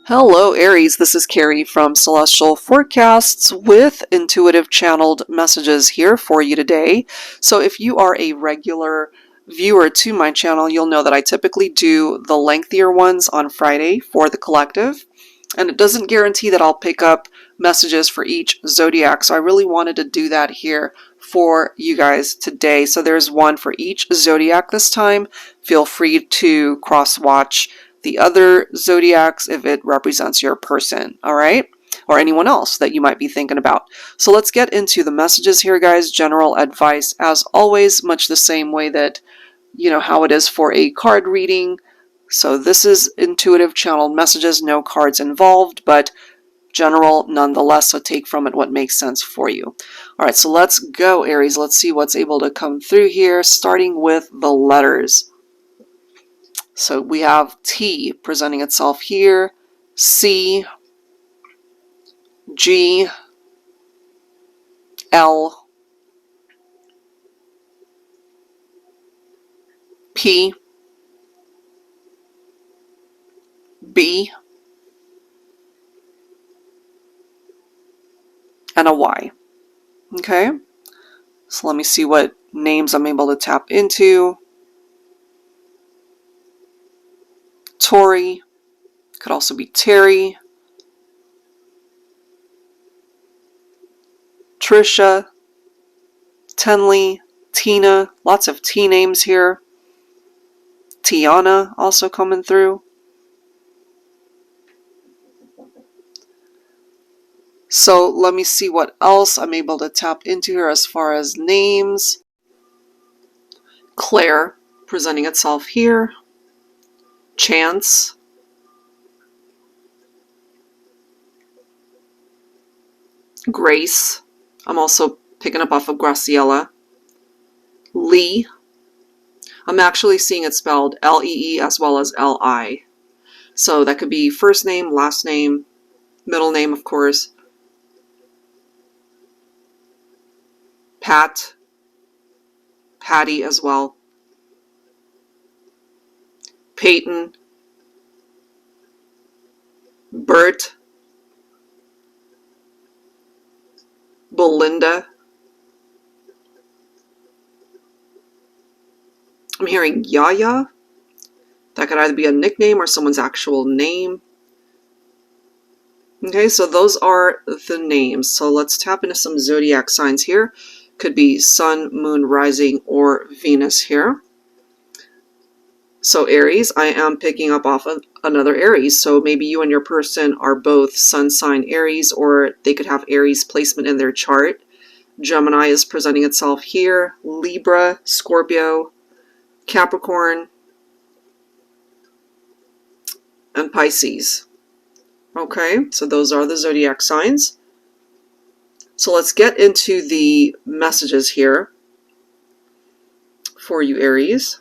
Hello, Aries. This is Carrie from Celestial Forecasts with intuitive channeled messages here for you today. So, if you are a regular viewer to my channel, you'll know that I typically do the lengthier ones on Friday for the collective. And it doesn't guarantee that I'll pick up messages for each zodiac. So, I really wanted to do that here for you guys today. So, there's one for each zodiac this time. Feel free to cross watch the other zodiacs if it represents your person, all right? Or anyone else that you might be thinking about. So let's get into the messages here, guys. General advice, as always, much the same way that, how it is for a card reading. So this is intuitive channeled messages, no cards involved, but general nonetheless, so take from it what makes sense for you. All right, so let's go, Aries. Let's see what's able to come through here, starting with the letters. So we have T presenting itself here, C, G, L, P, B, and a Y. Okay, so let me see what names I'm able to tap into. Tori, could also be Terry, Trisha, Tenley, Tina, lots of T names here. Tiana also coming through. So let me see what else I'm able to tap into here as far as names. Claire presenting itself here. Chance. Grace. I'm also picking up off of Graciela. Lee. I'm actually seeing it spelled L-E-E as well as L-I. So that could be first name, last name, middle name, of course. Pat. Patty as well. Peyton. Bert. Belinda. I'm hearing Yaya. That could either be a nickname or someone's actual name. Okay, so those are the names. So let's tap into some zodiac signs here. Could be Sun, Moon, Rising, or Venus here. So Aries, I am picking up off of another Aries. So maybe you and your person are both Sun sign Aries, or they could have Aries placement in their chart. Gemini is presenting itself here. Libra, Scorpio, Capricorn, and Pisces. Okay, so those are the zodiac signs. So let's get into the messages here for you, Aries.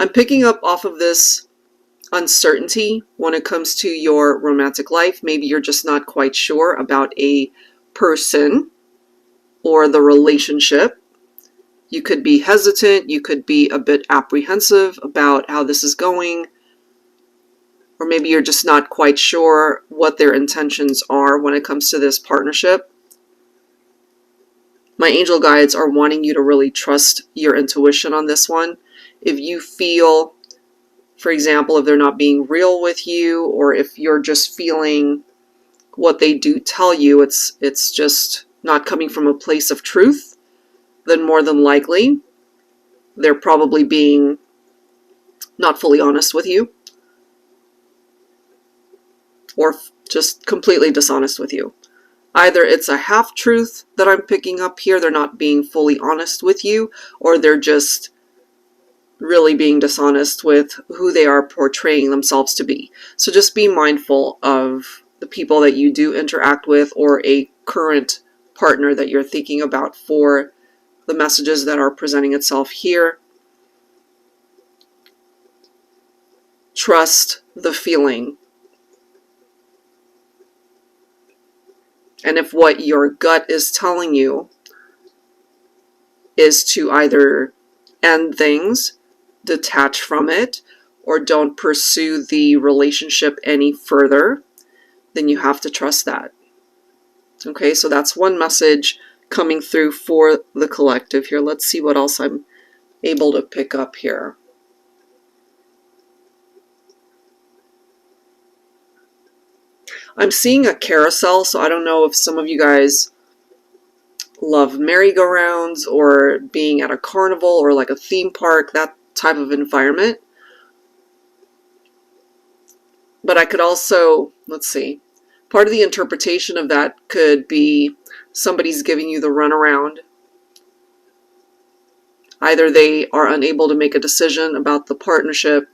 I'm picking up off of this uncertainty when it comes to your romantic life. Maybe you're just not quite sure about a person or the relationship. You could be hesitant, you could be a bit apprehensive about how this is going, or maybe you're just not quite sure what their intentions are when it comes to this partnership. My angel guides are wanting you to really trust your intuition on this one. If you feel, for example, if they're not being real with you, or if you're just feeling what they do tell you, it's just not coming from a place of truth, then more than likely they're probably being not fully honest with you, or just completely dishonest with you. Either it's a half-truth that I'm picking up here, they're not being fully honest with you, or they're just really being dishonest with who they are portraying themselves to be. So just be mindful of the people that you do interact with, or a current partner that you're thinking about for the messages that are presenting itself here. Trust the feeling. And if what your gut is telling you is to either end things, detach from it, or don't pursue the relationship any further, then you have to trust that. Okay, so that's one message coming through for the collective here. Let's see what else I'm able to pick up here. I'm seeing a carousel, so I don't know if some of you guys love merry-go-rounds or being at a carnival or like a theme park, that type of environment. But I could also, let's see, part of the interpretation of that could be somebody's giving you the runaround. Either they are unable to make a decision about the partnership,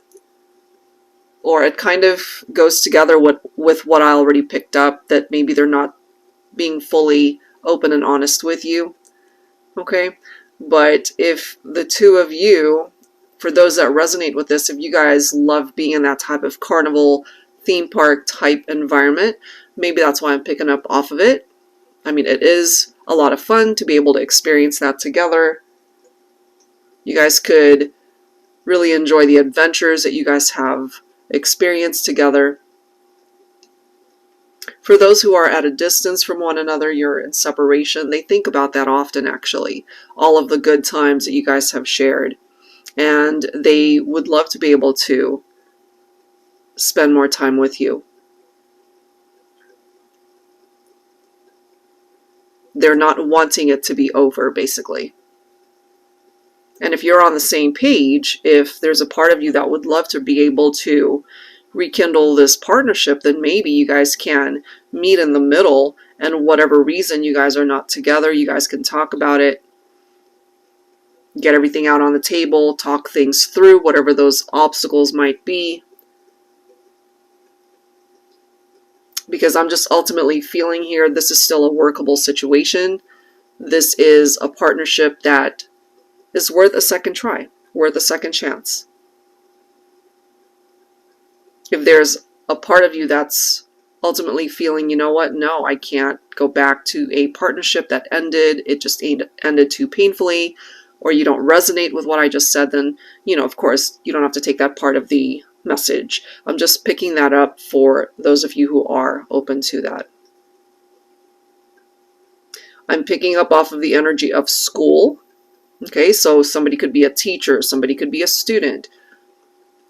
or it kind of goes together with what I already picked up, that maybe they're not being fully open and honest with you. Okay? But if the two of you, for those that resonate with this, if you guys love being in that type of carnival, theme park type environment, maybe that's why I'm picking up off of it. I mean, it is a lot of fun to be able to experience that together. You guys could really enjoy the adventures that you guys have experienced together. For those who are at a distance from one another, you're in separation, they think about that often, actually. All of the good times that you guys have shared. And they would love to be able to spend more time with you. They're not wanting it to be over, basically. And if you're on the same page, if there's a part of you that would love to be able to rekindle this partnership, then maybe you guys can meet in the middle, and whatever reason you guys are not together, you guys can talk about it, get everything out on the table, talk things through, whatever those obstacles might be. Because I'm just ultimately feeling here, this is still a workable situation. This is a partnership that is worth a second try, worth a second chance. If there's a part of you that's ultimately feeling, you know what, no, I can't go back to a partnership that ended, it just ended too painfully, or you don't resonate with what I just said, then, you know, of course, you don't have to take that part of the message. I'm just picking that up for those of you who are open to that. I'm picking up off of the energy of school. Okay, so somebody could be a teacher, somebody could be a student.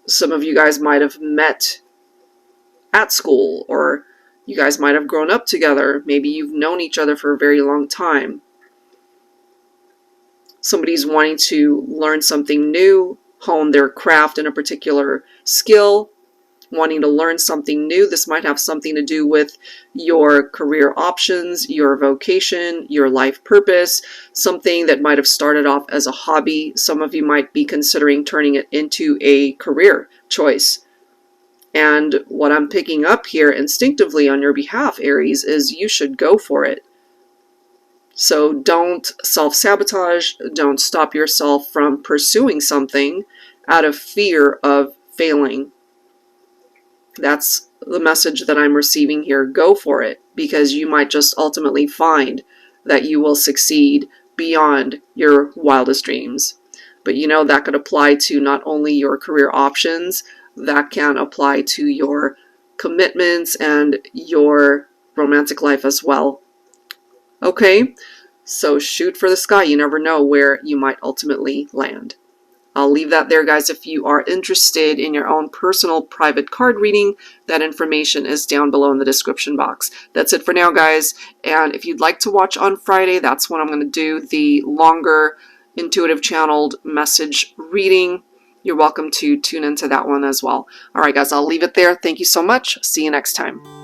Some of you guys might have met at school, or you guys might have grown up together. Maybe you've known each other for a very long time. Somebody's wanting to learn something new, hone their craft in a particular skill, wanting to learn something new. This might have something to do with your career options, your vocation, your life purpose, something that might have started off as a hobby. Some of you might be considering turning it into a career choice. And what I'm picking up here instinctively on your behalf, Aries, is you should go for it. So don't self-sabotage, don't stop yourself from pursuing something out of fear of failing. That's the message that I'm receiving here. Go for it, because you might just ultimately find that you will succeed beyond your wildest dreams. But you know, that could apply to not only your career options, that can apply to your commitments and your romantic life as well. Okay, so shoot for the sky. You never know where you might ultimately land. I'll leave that there, guys. If you are interested in your own personal private card reading, that information is down below in the description box. That's it for now, guys. And if you'd like to watch on Friday, that's when I'm going to do the longer intuitive channeled message reading. You're welcome to tune into that one as well. All right, guys, I'll leave it there. Thank you so much. See you next time.